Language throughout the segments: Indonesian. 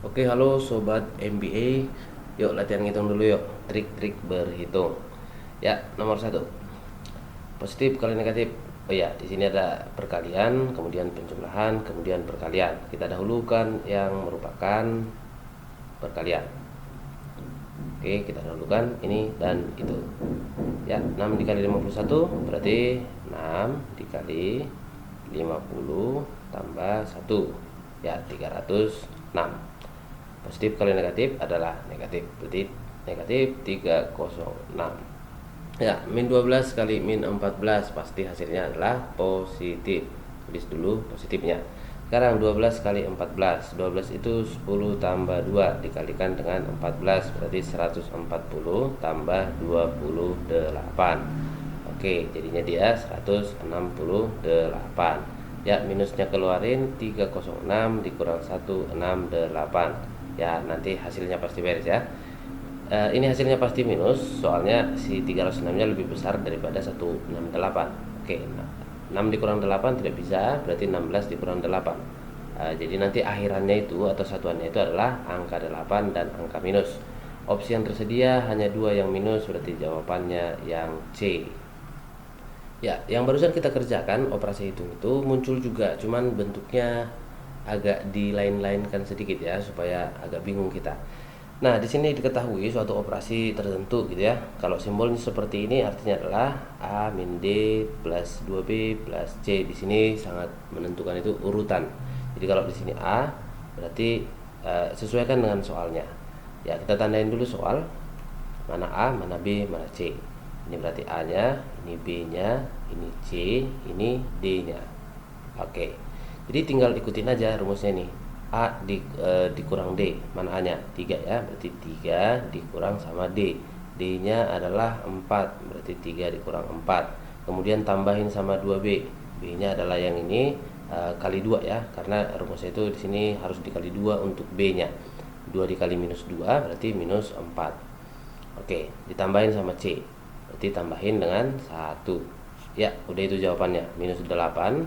Oke, halo sobat MBA. Yuk latihan ngitung dulu yuk. Trik-trik berhitung. Ya, nomor satu. Positif kali negatif. Oh ya, di sini ada perkalian, kemudian penjumlahan, kemudian perkalian. Kita dahulukan yang merupakan perkalian. Oke, kita dahulukan ini dan itu. Ya, 6 dikali 51 berarti 6 dikali 50 tambah 1. Ya, 306. Positif kali negatif adalah negatif, berarti negatif 306. Ya, min 12 kali min 14 pasti hasilnya adalah positif. Tulis dulu positifnya. Sekarang 12 kali 14, 12 itu 10 tambah 2 dikalikan dengan 14, berarti 140 tambah 28. Oke, jadinya dia 168. Ya, minusnya keluarin, 306 dikurang 168. Ya, nanti hasilnya pasti beres ya. Ini hasilnya pasti minus, soalnya si 306 nya lebih besar daripada 168. Oke, nah, 6 dikurang 8 tidak bisa, berarti 16 dikurang 8. Jadi nanti akhirannya itu atau satuannya itu adalah angka 8 dan angka minus. Opsi yang tersedia hanya 2 yang minus, berarti jawabannya yang C. Ya, yang barusan kita kerjakan operasi hitung itu muncul juga, cuman bentuknya agak dilain-lainkan sedikit ya supaya agak bingung kita. Nah, di sini diketahui suatu operasi tertentu gitu ya. Kalau simbolnya seperti ini artinya adalah A min D plus 2B plus C. Di sini sangat menentukan itu urutan. Jadi kalau di sini A berarti sesuaikan dengan soalnya. Ya, kita tandain dulu soal. Mana A, mana B, mana C. Ini berarti A-nya, ini B-nya, ini C, ini D-nya. Oke. Jadi tinggal ikutin aja rumusnya nih. A dikurang D, mana A-nya? 3 ya, berarti 3 dikurang sama D. D-nya adalah 4, berarti 3 dikurang 4. Kemudian tambahin sama 2B. B-nya adalah yang ini kali 2 ya, karena rumusnya itu di sini harus dikali 2 untuk B-nya. 2 dikali minus 2 berarti minus 4. Oke, ditambahin sama C. Berarti tambahin dengan 1. Ya, udah itu jawabannya. Minus 8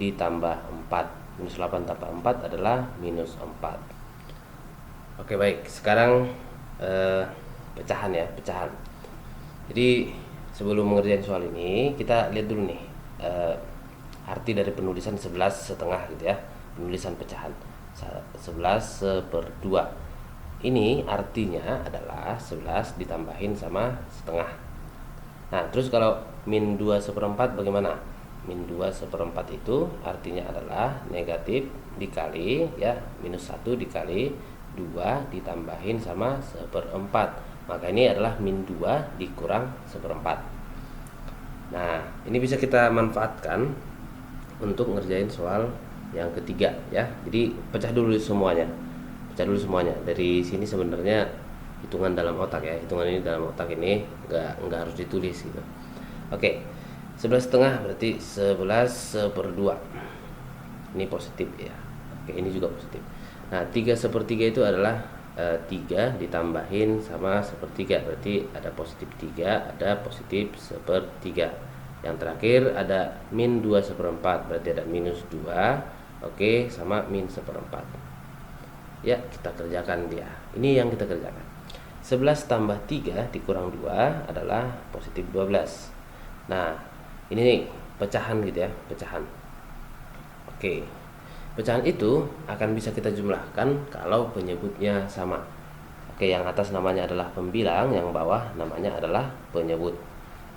ditambah 4. Minus 8 tambah 4 adalah minus 4. Oke, baik. Sekarang pecahan ya, pecahan. Jadi sebelum mengerjain soal ini, kita lihat dulu nih arti dari penulisan 11,5 gitu ya. Penulisan pecahan 11/2. Ini artinya adalah 11 ditambahin sama setengah. Nah, terus kalau min 2/4 bagaimana? Min 2/4 itu artinya adalah negatif dikali ya, minus 1 dikali 2 ditambahin sama 1/4. Maka ini adalah min 2 dikurang 1/4. Nah, ini bisa kita manfaatkan untuk ngerjain soal yang ketiga ya. Jadi pecah dulu semuanya. Pecah dulu semuanya. Dari sini sebenarnya hitungan dalam otak ya. Hitungan ini dalam otak ini nggak harus ditulis gitu. Oke. 11,5 berarti 11/2. Ini positif ya. Oke, ini juga positif. Nah, 3/3 itu adalah 3 ditambahin sama 1/3. Berarti ada positif 3, ada positif 1/3. Yang terakhir ada min 2/4. Berarti ada minus 2. Oke, sama min 1/4. Ya, kita kerjakan dia. Ini yang kita kerjakan. 11 tambah 3 dikurang 2 adalah positif 12. Nah, ini nih pecahan gitu ya, pecahan. Oke, pecahan itu akan bisa kita jumlahkan kalau penyebutnya sama. Oke, yang atas namanya adalah pembilang, yang bawah namanya adalah penyebut.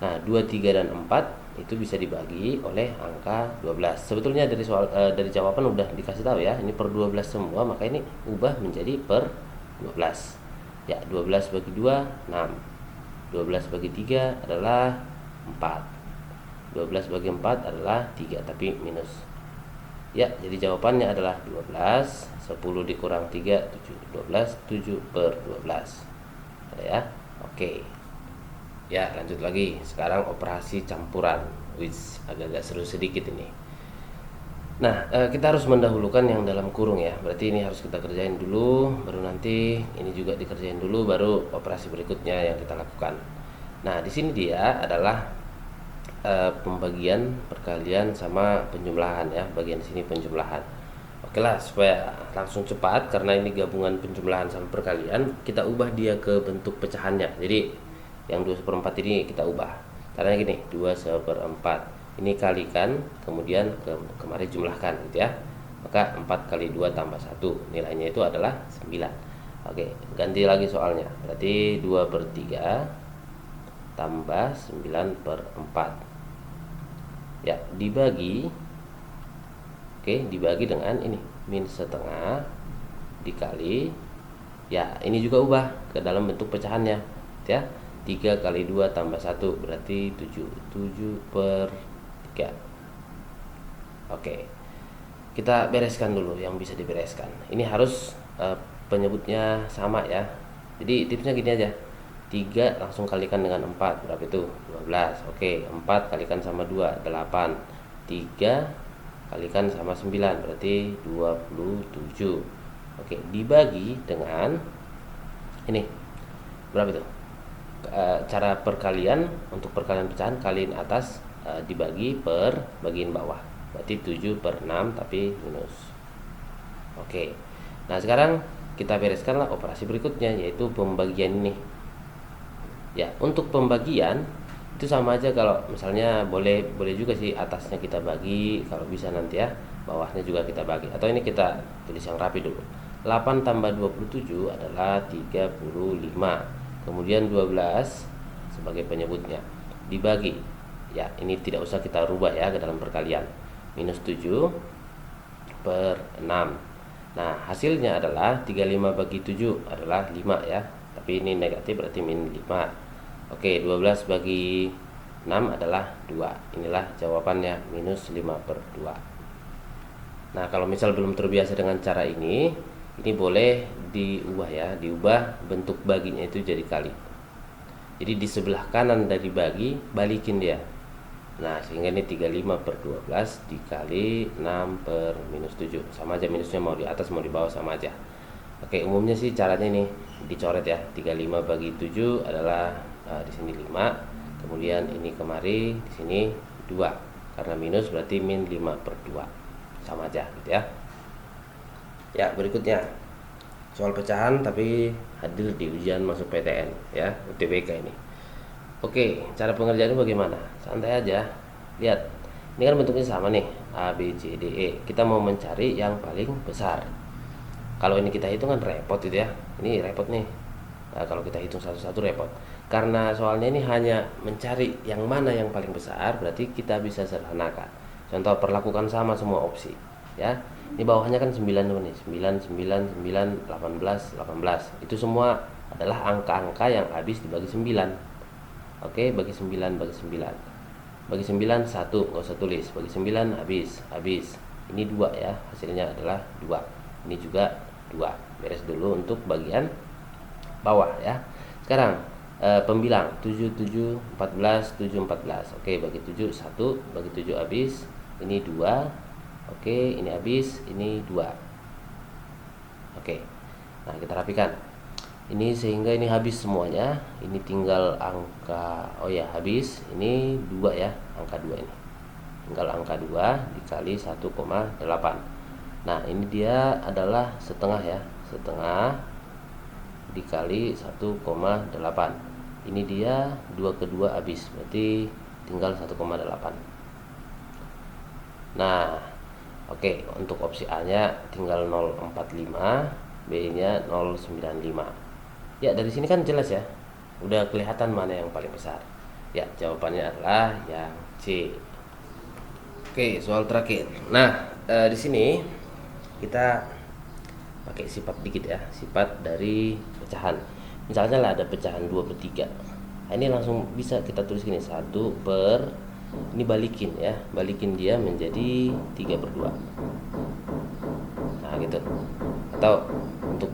Nah, 2, 3, dan 4 itu bisa dibagi oleh angka 12. Sebetulnya dari soal dari jawaban udah dikasih tahu ya, ini per 12 semua, maka ini ubah menjadi per 12. Ya, 12 bagi 2, 6. 12 bagi 3 adalah 4. 12 bagi 4 adalah 3, tapi minus. Ya, jadi jawabannya adalah 12. 10 dikurang 3, 7. 12, 7/12. Ya, oke. Ya, lanjut lagi. Sekarang operasi campuran. Wis, agak-agak seru sedikit ini. Nah, kita harus mendahulukan yang dalam kurung ya. Berarti ini harus kita kerjain dulu, baru nanti ini juga dikerjain dulu, baru operasi berikutnya yang kita lakukan. Nah, di sini dia adalah pembagian, perkalian sama penjumlahan ya. Bagian sini penjumlahan. Oke lah, supaya langsung cepat karena ini gabungan penjumlahan sama perkalian, kita ubah dia ke bentuk pecahannya. Jadi yang 2/4 ini kita ubah. Caranya gini, 2/4 ini kalikan, kemudian kemari jumlahkan gitu ya. Maka 4 kali 2 tambah 1, nilainya itu adalah 9. Oke, ganti lagi soalnya. Berarti 2/3 tambah 9/4. Ya, dibagi. Oke, dibagi dengan ini min setengah dikali, ya ini juga ubah ke dalam bentuk pecahannya ya. 3 kali 2 tambah 1 berarti 7/3. Oke, kita bereskan dulu yang bisa dibereskan. Ini harus penyebutnya sama ya. Jadi tipsnya gini aja, 3 langsung kalikan dengan 4, berapa itu? 12. Oke, 4 kalikan sama 2, 8. 3 kalikan sama 9 berarti 27. Oke, dibagi dengan ini berapa itu? Cara perkalian, untuk perkalian pecahan kaliin atas, dibagi per bagian bawah, berarti 7/6 tapi minus. Oke, nah sekarang kita bereskanlah operasi berikutnya, yaitu pembagian ini ya. Untuk pembagian itu sama aja, kalau misalnya boleh juga sih atasnya kita bagi kalau bisa nanti ya, bawahnya juga kita bagi, atau ini kita tulis yang rapi dulu. 8 tambah 27 adalah 35, kemudian 12 sebagai penyebutnya, dibagi, ya ini tidak usah kita rubah ya ke dalam perkalian, minus 7/6. Nah hasilnya adalah 35 bagi 7 adalah 5 ya, tapi ini negatif berarti min 5. Oke, 12 bagi 6 adalah 2. Inilah jawabannya, minus 5/2. Nah, kalau misal belum terbiasa dengan cara ini boleh diubah ya, diubah bentuk baginya itu jadi kali. Jadi di sebelah kanan dari bagi, balikin dia. Nah, sehingga ini 35/12 dikali 6/-7. Sama aja, minusnya mau di atas mau di bawah sama aja. Oke, umumnya sih caranya ini dicoret ya. 35 bagi 7 adalah di sini 5, kemudian ini kemari di sini 2, karena minus berarti min 5/2, sama aja gitu ya. Ya, berikutnya soal pecahan tapi hadir di ujian masuk PTN ya, UTBK ini. Oke, cara pengerjaannya bagaimana? Santai aja. Lihat, ini kan bentuknya sama nih, A, B, C, D, E. Kita mau mencari yang paling besar. Kalau ini kita hitung kan repot gitu ya. Ini repot nih. Nah, kalau kita hitung satu-satu repot. Karena soalnya ini hanya mencari yang mana yang paling besar, berarti kita bisa sederhanakan. Contoh, perlakukan sama semua opsi ya. Ini bawahnya kan 9 nih, 9, 9, 9, 18, 18. Itu semua adalah angka-angka yang habis dibagi 9. Oke, bagi 9, bagi 9. Bagi 9 1, nggak usah tulis. Bagi 9 habis. Ini 2 ya, hasilnya adalah 2. Ini juga 2. Beres dulu untuk bagian bawah ya. Sekarang pembilang 7, 7, 14, 7, 14. Oke, bagi 7 1, bagi 7 habis. Ini 2. Oke, ini habis, ini 2. Oke. Nah, kita rapikan. Ini sehingga ini habis semuanya. Ini tinggal angka, oh ya, habis. Ini 2 ya, angka 2 ini. Tinggal angka 2 dikali 1,8. Nah, ini dia adalah setengah ya. Setengah dikali 1,8. Ini dia 2 kedua habis, berarti tinggal 1,8. Nah, oke, untuk opsi A nya tinggal 0,45, B nya 0,95. Ya, dari sini kan jelas ya, udah kelihatan mana yang paling besar. Ya, jawabannya adalah yang C. Oke, soal terakhir. Nah, di sini kita pakai sifat dikit ya, sifat dari pecahan. Misalnya lah ada pecahan 2/3. Nah, ini langsung bisa kita tulis gini, 1 per, ini balikin ya, balikin dia menjadi 3/2. Nah gitu. Atau untuk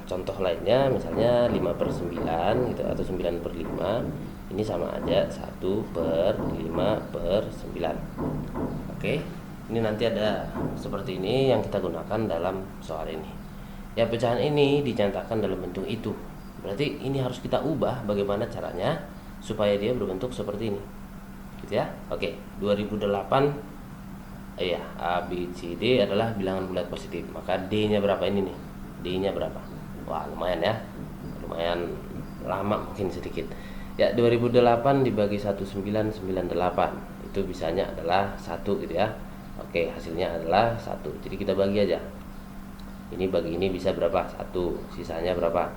contoh lainnya misalnya 5/9 gitu, atau 9/5. Ini sama aja 1/5/9. Oke, ini nanti ada seperti ini yang kita gunakan dalam soal ini. Ya, pecahan ini dinyatakan dalam bentuk itu. Berarti ini harus kita ubah bagaimana caranya supaya dia berbentuk seperti ini. Gitu ya. Oke, 2008 Iya, A, B, C, D adalah bilangan bulat positif. Maka D-nya berapa ini nih? D-nya berapa? Wah, lumayan ya. Lumayan lama mungkin sedikit. Ya, 2008 dibagi 1998. Itu bisanya adalah 1 gitu ya. Oke, hasilnya adalah 1. Jadi kita bagi aja. Ini bagi ini bisa berapa? 1. Sisanya berapa?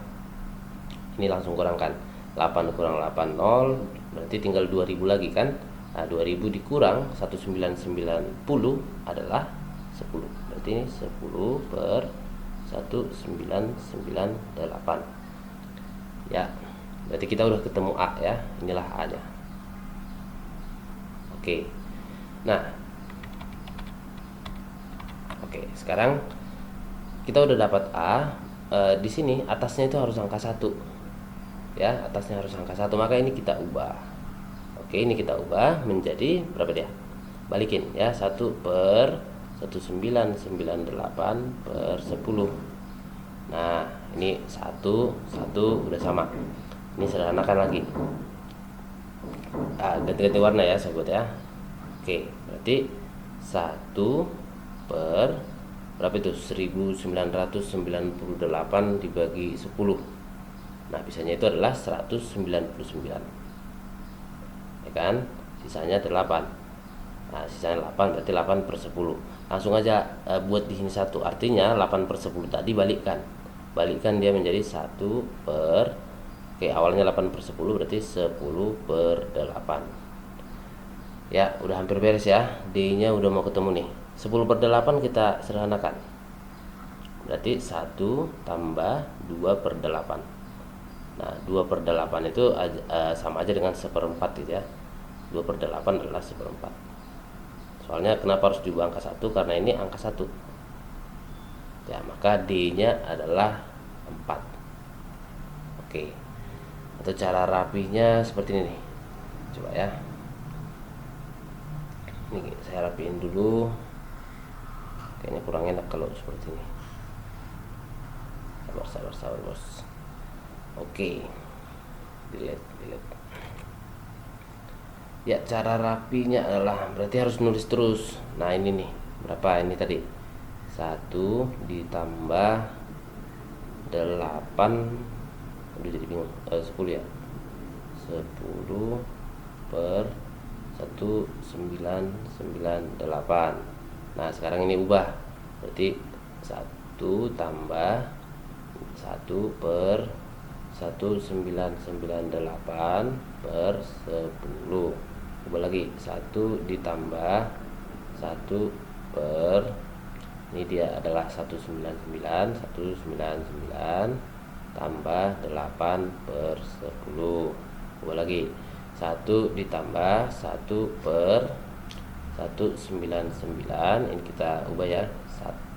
Ini langsung kurangkan. 8 kurang 8 0, berarti tinggal 2000 lagi kan? Nah, 2000 dikurang 1990 adalah 10. Berarti ini 10 per 1998. Ya, berarti kita udah ketemu A ya. Inilah A-nya. Oke. Nah, oke, sekarang kita udah dapat A. Di sini atasnya itu harus angka 1. Ya, atasnya harus angka 1, maka ini kita ubah. Oke, ini kita ubah menjadi berapa dia? Balikin ya, 1 per 1998 per 10. Nah, ini 1 udah sama. Ini sederhanakan lagi. Ganti-ganti warna ya sahabat ya. Oke, berarti 1 per berapa itu? 1998 dibagi 10. Nah, bisanya itu adalah 199. Ya kan? Sisanya 8. Nah, sisanya 8, berarti 8 per 10. Langsung aja buat di sini 1. Artinya 8 per 10 tadi balikkan. Balikkan dia menjadi 1 per, oke, awalnya 8 per 10 berarti 10 per 8. Ya, udah hampir beres ya. D-nya udah mau ketemu nih. 10 per 8 kita sederhanakan. Berarti 1 tambah 2 per 8. Nah, 2 per 8 itu sama aja dengan 1/4 gitu ya. 2 per 8 adalah 1/4. Soalnya kenapa harus diubah angka 1? Karena ini angka 1. Ya, maka D-nya adalah 4. Oke. Atau cara rapinya seperti ini nih. Coba ya. Ini saya rapiin dulu. Kayaknya kurang enak kalau seperti ini. Sabar bos. Oke, delete. Ya, cara rapinya adalah berarti harus nulis terus. Nah, ini nih, berapa ini tadi? 1 ditambah 8, udah jadi bingung, 10 ya. 10 per 1998. Nah, sekarang ini ubah. Berarti 1 tambah 1 per 1998 per 10. Coba lagi, 1 ditambah 1 per, ini dia adalah 199 tambah 8 per 10. Coba lagi, 1 ditambah 1 per 199, ini kita ubah ya,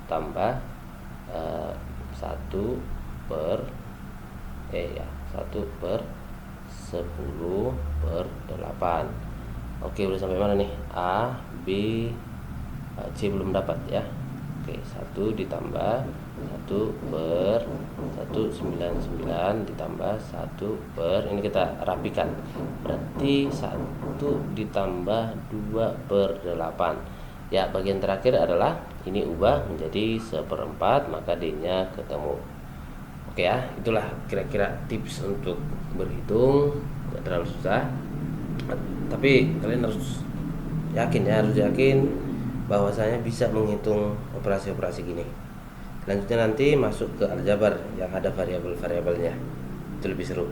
tambah 1 per 1 per 10 per 8. Oke, udah sampai mana nih? A, B, C belum dapat ya. Oke, 1 ditambah 1 per 199 ditambah 1 per, ini kita rapikan. Berarti 1 ditambah 2 per 8. Ya, bagian terakhir adalah ini ubah menjadi 1/4, maka D-nya ketemu. Oke ya, itulah kira-kira tips untuk berhitung. Tidak terlalu susah, tapi kalian harus yakin bahwasanya bisa menghitung operasi-operasi gini. Selanjutnya nanti masuk ke aljabar yang ada variabel-variabelnya, itu lebih seru.